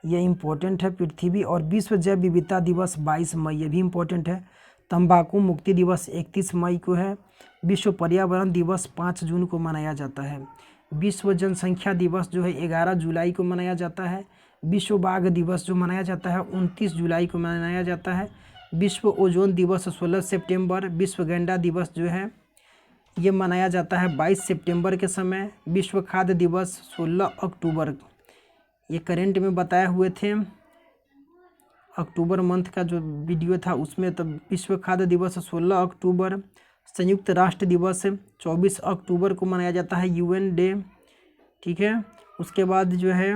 ये इम्पोर्टेंट है पृथ्वी। और विश्व जैव विविधता दिवस 22 मई, ये भी इम्पोर्टेंट है। तंबाकू मुक्ति दिवस 31 मई को है। विश्व पर्यावरण दिवस 5 जून को मनाया जाता है। विश्व जनसंख्या दिवस जो है 11 जुलाई को मनाया जाता है। विश्व बाघ दिवस जो मनाया जाता है 29 जुलाई को मनाया जाता है। विश्व ओजोन दिवस 16 सितंबर। विश्व गैंडा दिवस जो है ये मनाया जाता है 22 सितंबर के समय। विश्व खाद्य दिवस 16 अक्टूबर, ये करेंट में बताए हुए थे अक्टूबर मंथ का जो वीडियो था उसमें। तो विश्व खाद्य दिवस 16 अक्टूबर। संयुक्त राष्ट्र दिवस 24 अक्टूबर को मनाया जाता है, यूएन डे। ठीक है। उसके बाद जो है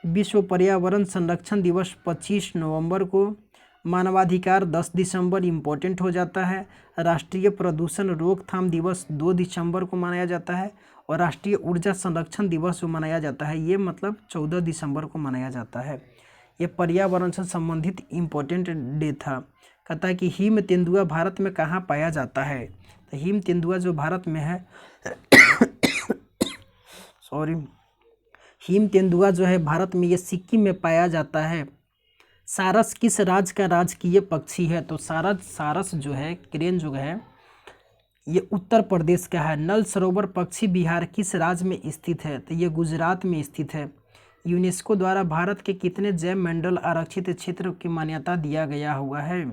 विश्व पर्यावरण संरक्षण दिवस 25 नवंबर को। मानवाधिकार 10 दिसंबर इम्पोर्टेंट हो जाता है। राष्ट्रीय प्रदूषण रोकथाम दिवस 2 दिसंबर को मनाया जाता है। और राष्ट्रीय ऊर्जा संरक्षण दिवस जो मनाया जाता है ये मतलब 14 दिसंबर को मनाया जाता है। ये पर्यावरण से संबंधित इम्पोर्टेंट डे था। कहता है कि हिम तेंदुआ भारत में कहाँ पाया जाता है? तो हिम तेंदुआ जो भारत में है सॉरी, हिम तेंदुआ जो है भारत में ये सिक्किम में पाया जाता है। सारस किस राज्य का राजकीय पक्षी है? तो सारस जो है क्रेन जो है ये उत्तर प्रदेश का है। नल सरोवर पक्षी विहार किस राज्य में स्थित है? तो ये गुजरात में स्थित है। यूनेस्को द्वारा भारत के कितने जैव मंडल आरक्षित क्षेत्र की मान्यता दिया गया हुआ है?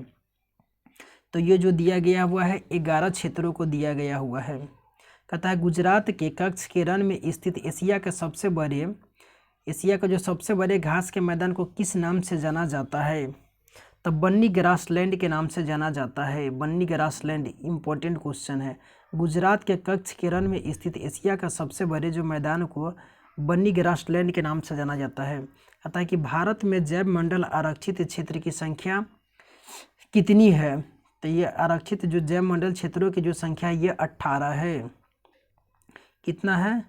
तो ये जो दिया गया हुआ है 11 क्षेत्रों को दिया गया हुआ है। कहता है गुजरात के कच्छ के रण में स्थित एशिया का जो सबसे बड़े घास के मैदान को किस नाम से जाना जाता है? तो बन्नी ग्रासलैंड के नाम से जाना जाता है। बन्नी ग्रासलैंड इम्पोर्टेंट क्वेश्चन है। गुजरात के कच्छ के रण में स्थित एशिया का सबसे बड़े जो मैदान को बन्नी ग्रासलैंड के नाम से जाना जाता है। कहता है कि भारत में जैव मंडल आरक्षित क्षेत्र की संख्या कितनी है? तो ये आरक्षित जो जैव मंडल क्षेत्रों की जो संख्या ये 18 है। कितना है?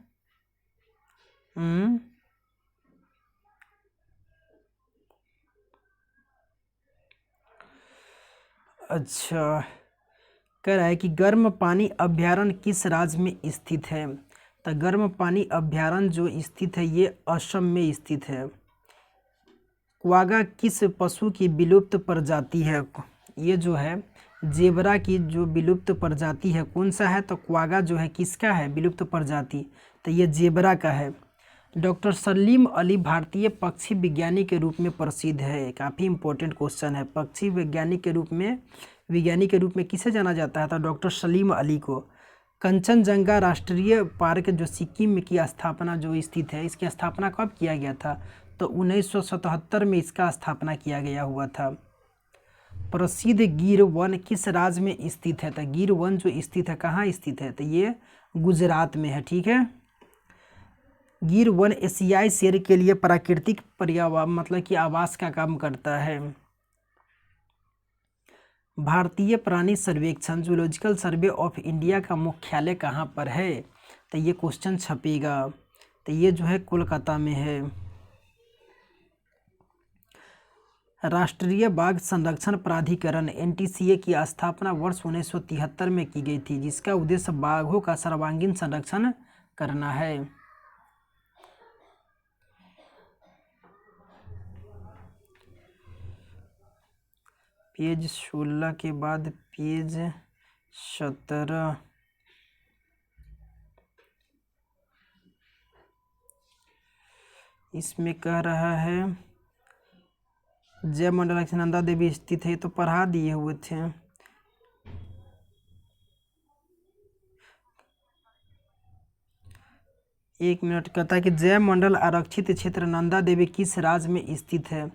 अच्छा, कह रहा है कि गर्म पानी अभयारण्य किस राज्य में स्थित है? तो गर्म पानी अभयारण्य जो स्थित है ये असम में स्थित है। क्वागा किस पशु की विलुप्त प्रजाति है? ये जो है जेबरा की जो विलुप्त प्रजाति है कौन सा है? तो क्वागा जो है किसका है विलुप्त प्रजाति? तो ये जेबरा का है। डॉक्टर सलीम अली भारतीय पक्षी विज्ञानी के रूप में प्रसिद्ध है। काफ़ी इंपॉर्टेंट क्वेश्चन है। पक्षी वैज्ञानिक के रूप में किसे जाना जाता है? तो डॉक्टर सलीम अली को। कंचनजंगा राष्ट्रीय पार्क जो सिक्किम में की स्थापना जो स्थित है, इसकी स्थापना कब किया गया था? तो 1977 में इसका स्थापना किया गया हुआ था। प्रसिद्ध गिर वन किस राज्य में स्थित है? तो गिर वन जो स्थित है कहाँ स्थित है? तो ये गुजरात में है। ठीक है। गिर वन एशियाई शेर के लिए प्राकृतिक पर्यावरण मतलब कि आवास का काम करता है। भारतीय प्राणी सर्वेक्षण जूलॉजिकल सर्वे ऑफ इंडिया का मुख्यालय कहाँ पर है? तो ये क्वेश्चन छपेगा। तो ये जो है कोलकाता में है। राष्ट्रीय बाघ संरक्षण प्राधिकरण NTCA की स्थापना वर्ष 1973 में की गई थी, जिसका उद्देश्य बाघों का सर्वांगीण संरक्षण करना है। पेज 16 के बाद पेज 17। इसमें कह रहा है जय मंडल नंदा देवी स्थित है, तो पढ़ा दिए हुए थे। एक मिनट कहता है कि जय मंडल आरक्षित क्षेत्र नंदा देवी किस राज्य में स्थित है?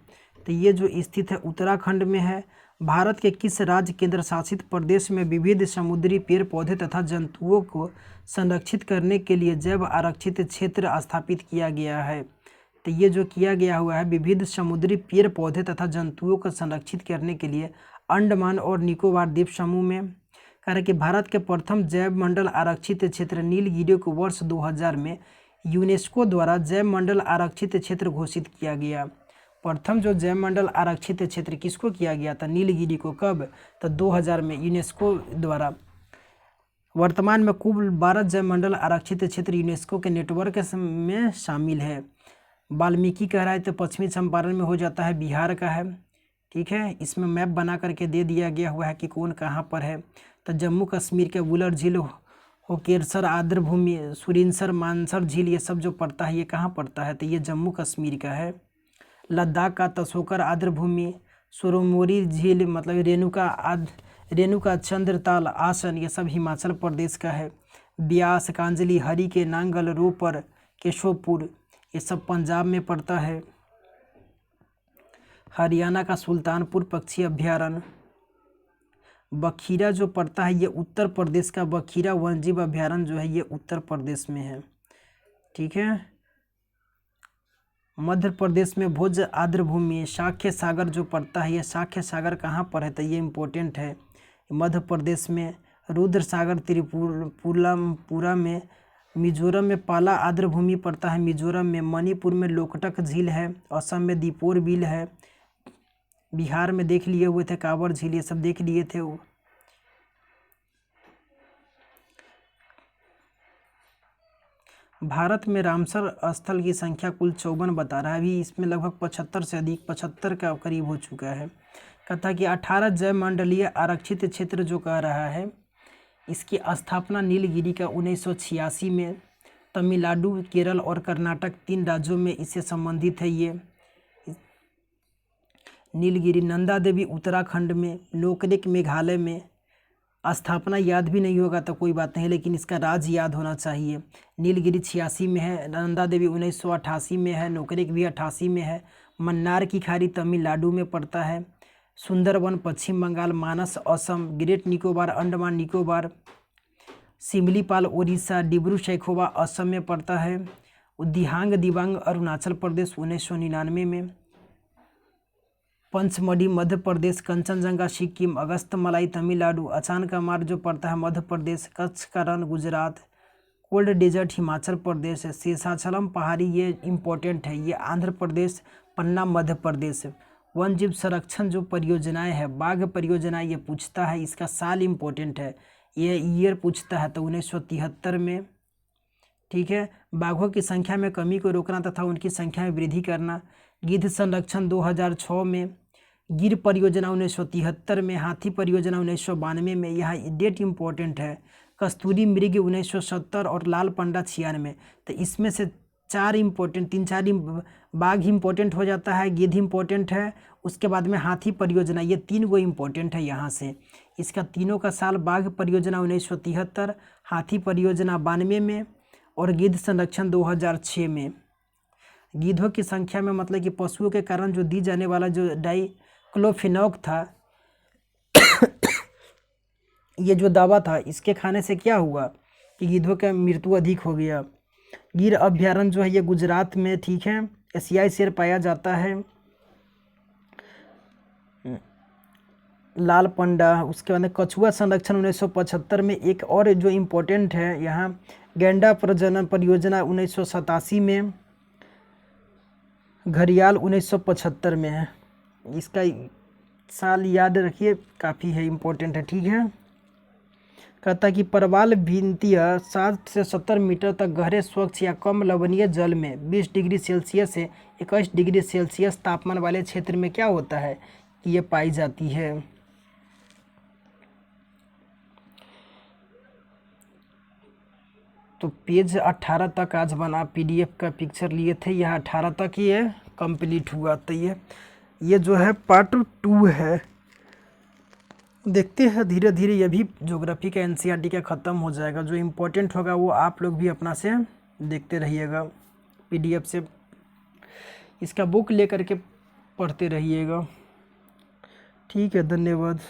तो ये जो स्थित है उत्तराखंड में है। भारत के किस राज्य केंद्र शासित प्रदेश में विविध समुद्री पेड़ पौधे तथा जंतुओं को संरक्षित करने के लिए जैव आरक्षित क्षेत्र स्थापित किया गया है? तो ये जो किया गया हुआ है विविध समुद्री पेड़ पौधे तथा जंतुओं को संरक्षित करने के लिए अंडमान और निकोबार द्वीप समूह में। कह रहे कि भारत के प्रथम जैव मंडल आरक्षित क्षेत्र नीलगिरी को वर्ष 2000 में यूनेस्को द्वारा जैव मंडल आरक्षित क्षेत्र घोषित किया गया। प्रथम जो जैव मंडल आरक्षित क्षेत्र किसको किया गया था? नीलगिरी को। कब? तो 2000 में यूनेस्को द्वारा। वर्तमान में कुल 12 जैव मंडल आरक्षित क्षेत्र यूनेस्को के नेटवर्क में शामिल है। वाल्मीकि कह रहा है तो पश्चिमी चंपारण में हो जाता है, बिहार का है। ठीक है। इसमें मैप बना करके दे दिया गया हुआ है कि कौन कहाँ पर है। तो जम्मू कश्मीर के वुलर झील, होकेरसर आर्द्रभूमि, सुरिनसर, मानसर झील ये सब जो पड़ता है ये कहाँ पड़ता है? तो ये जम्मू कश्मीर का है। लद्दाख का तसोकर आर्द्रभूमि, सोरोमोरी झील मतलब रेणुका चंद्रताल आसन ये सब हिमाचल प्रदेश का है। ब्यास, कांजली, हरी के नांगल, रोपर, केशोपुर ये सब पंजाब में पड़ता है। हरियाणा का सुल्तानपुर पक्षी अभ्यारण्य। बखीरा जो पड़ता है ये उत्तर प्रदेश का बखीरा वन्यजीव अभ्यारण्य जो है ये उत्तर प्रदेश में है। ठीक है। मध्य प्रदेश में भोज आर्द्रभूमि। शाक्य सागर जो पड़ता है ये शाक्य सागर कहाँ पर है? तो ये इम्पोर्टेंट है। मध्य प्रदेश में रुद्र सागर त्रिपुरा में। मिजोरम में पाला आर्द्रभूमि पड़ता है मिजोरम में। मणिपुर में लोकटक झील है। असम में दीपोर बिल है। बिहार में देख लिए हुए थे कांवर झील, ये सब देख लिए थे वो। भारत में रामसर स्थल की संख्या कुल 54 बता रहा है। अभी इसमें लगभग 75 से अधिक 75 का करीब हो चुका है। कहता है कि 18 जैव मंडलीय आरक्षित क्षेत्र जो कह रहा है इसकी स्थापना नीलगिरी का 1986 में। तमिलनाडु, केरल और कर्नाटक 3 राज्यों में इससे संबंधित है। ये नीलगिरी। नंदा देवी उत्तराखंड में। नोकरेक मेघालय में। स्थापना याद भी नहीं होगा तो कोई बात नहीं, लेकिन इसका राज्य याद होना चाहिए। नीलगिरी 86 में है। नंदा देवी 1988 में है। नोकरेक भी 88 में है। मन्नार की खाड़ी तमिलनाडु में पड़ता है। सुंदरवन पश्चिम बंगाल। मानस असम। ग्रेट निकोबार अंडमान निकोबार। सिमलीपाल उड़ीसा। डिब्रू सैखोवा असम में पड़ता है। दिहांग दिबांग अरुणाचल प्रदेश 1999 में। पंचमढ़ी मध्य प्रदेश। कंचनजंगा सिक्किम। अगस्तमलाई तमिलनाडु। अचानकमार जो पड़ता है मध्य प्रदेश। कच्छ का रण गुजरात। Cold desert Himachal Pradesh. शेषाचलम पहाड़ी ये इम्पोर्टेंट है, ये आंध्र प्रदेश। पन्ना मध्य प्रदेश। वन जीव संरक्षण जो परियोजनाएं है, बाघ परियोजना ये पूछता है, इसका साल इम्पोर्टेंट है, ये ईयर पूछता है तो 1973 में ठीक है। बाघों की संख्या में कमी को रोकना तथा उनकी संख्या में वृद्धि करना। गिद्ध संरक्षण 2006 में, गिर परियोजना 1973 में, हाथी परियोजना 1992 में, यहाँ डेट इम्पोर्टेंट है, कस्तूरी मृग 1970 और लाल पंडा 96। तो इसमें से तीन चार बाघ इम्पोर्टेंट हो जाता है, गिद्ध इम्पोर्टेंट है, उसके बाद में हाथी परियोजना, ये 3 गो इम्पोर्टेंट है यहाँ से। इसका तीनों का साल बाघ परियोजना 1973, हाथी परियोजना 92 में और गिद्ध संरक्षण 2006 में। गिद्धों की संख्या में मतलब कि पशुओं के कारण जो दी जाने वाला जो डाइक्लोफिनॉक था ये जो दवा था, इसके खाने से क्या हुआ कि गिद्धों का मृत्यु अधिक हो गया। गिर अभ्यारण्य जो है ये गुजरात में, ठीक है, एशियाई शेर पाया जाता है, लाल पंडा। उसके बाद कछुआ संरक्षण 1975 में। एक और जो इम्पोर्टेंट है यहाँ, गैंडा प्रजनन परियोजना 1987 में, घड़ियाल 1975 में है। इसका साल याद रखिए, काफ़ी है, इम्पोर्टेंट है, ठीक है। कहता कि परवाल भिंतिया 60 से 70 मीटर तक गहरे स्वच्छ या कम लवणीय जल में 20 डिग्री सेल्सियस से 21 डिग्री सेल्सियस तापमान वाले क्षेत्र में क्या होता है कि ये पाई जाती है। तो पेज 18 तक आज बना, पीडीएफ का पिक्चर लिए थे, यह 18 तक ये कंप्लीट हुआ। तो ये जो है पार्ट 2 है। देखते हैं धीरे धीरे ये भी ज्योग्राफी का एनसीईआरटी का ख़त्म हो जाएगा। जो इम्पोर्टेंट होगा वो आप लोग भी अपना से देखते रहिएगा, पीडीएफ से इसका बुक लेकर के पढ़ते रहिएगा। ठीक है, धन्यवाद।